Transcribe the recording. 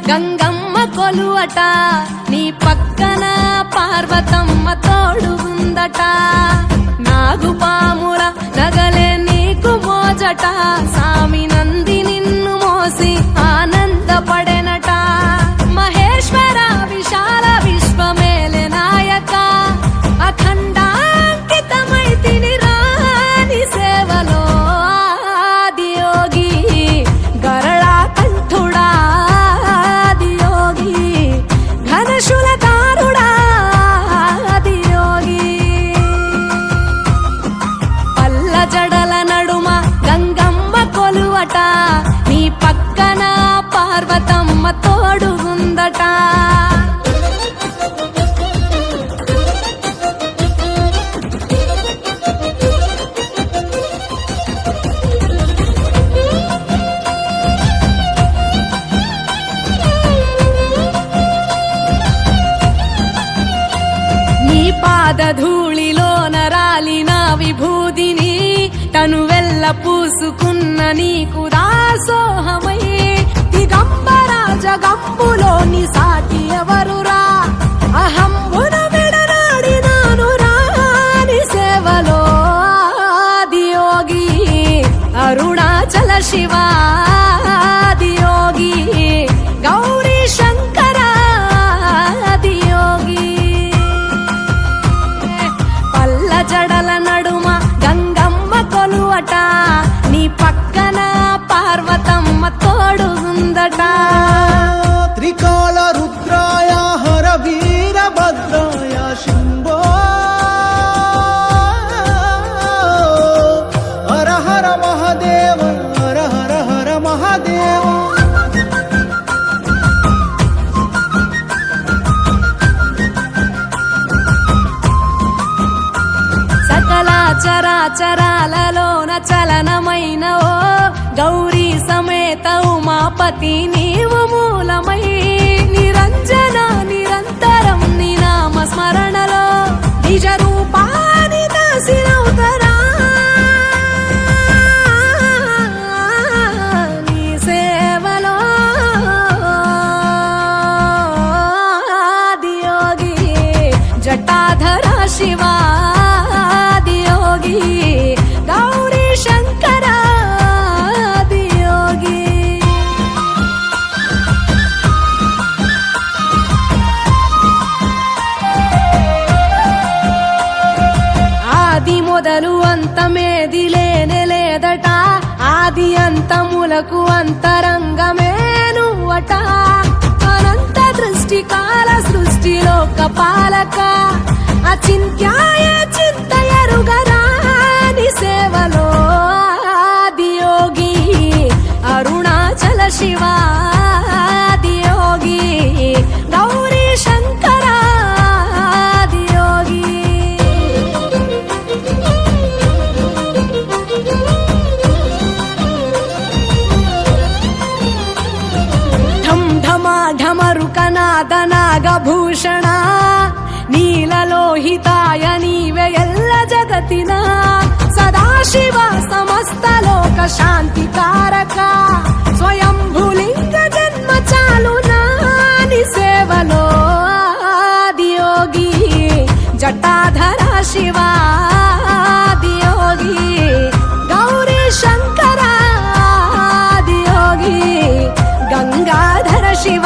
గంగమ్మ కొలువట నీ పక్కన పార్వతమ్మ తోడు ఉందట నాగుపాముల నగలే నీకు మోజట సామి నంది నిన్ను మోసి ఆనందపడెనట మహేశ్వర విశాల విశ్వమేలే నాయక అఖండాంకితమైతిని రాని సేవలో ఆదియోగి గరళా కంఠుడా ఆదియోగి ఘనశూలధారుడా ఆదియోగి పల్ల జడల నడుమ గంగమ్మ కొలువట నీ పక్కన పార్వతమ్మ తోడు ఉందట నీ పాదధూళిలో నరాలిన విభూదిని తనువెల్ల పూసుకున్న నీకు దాసోహమై దిగంబర జగంబులోని సాటి ఎవరురా అహంబున విడనాడినాను రాని సేవలో ఆదియోగి అరుణాచల శివ ఆదియోగి గౌరీ శంకర ఆదియోగి పల్ల జడల నడుమ గంగమ్మ కొలువట నీ పక్కన పార్వతమ్మ తోడు ఉందట త్రికాల రుద్రాయ హర వీరభద్రాయ శంభో హర హర మహాదేవ హర హర హర మహాదేవ సకల చరాచరాలలోన చలనమైన ఓ గౌరీ సమేత ఉమాపతి నీవు మూలమై నిరంజన నిరంతరం నీ నామ స్మరణలో నిజ రూపాని దాసినవుతరా నీ సేవలో ఆదియోగి జటాధర శివ ఆదియోగి గౌరీ శంకర ఆదియోగి ఆది మొదలు అంతమేది లేనే లేదట ఆది అంతములకు అంతరంగమే నువ్వట అనంత దృష్టి కాల సృష్టిలో కపాలక అచింత్యాయ చింతయరుగరాని సేవలో ఆదియోగి అరుణాచల శివ ఆదియోగి గౌరీ శంకర ఆదియోగి ఢం ఢమా ఢమరుకనాద నాగభూషణ నీలలోహితాయ నీవే ఎల్ల జగతిన సదాశివ సమస్త లోక శాంతి కారక స్వయంభులింగ జన్మ చాలు నాని సేవలో ఆదియోగి జటాధర శివ ఆదియోగి గౌరీ శంకర ఆదియోగి గంగాధర శివ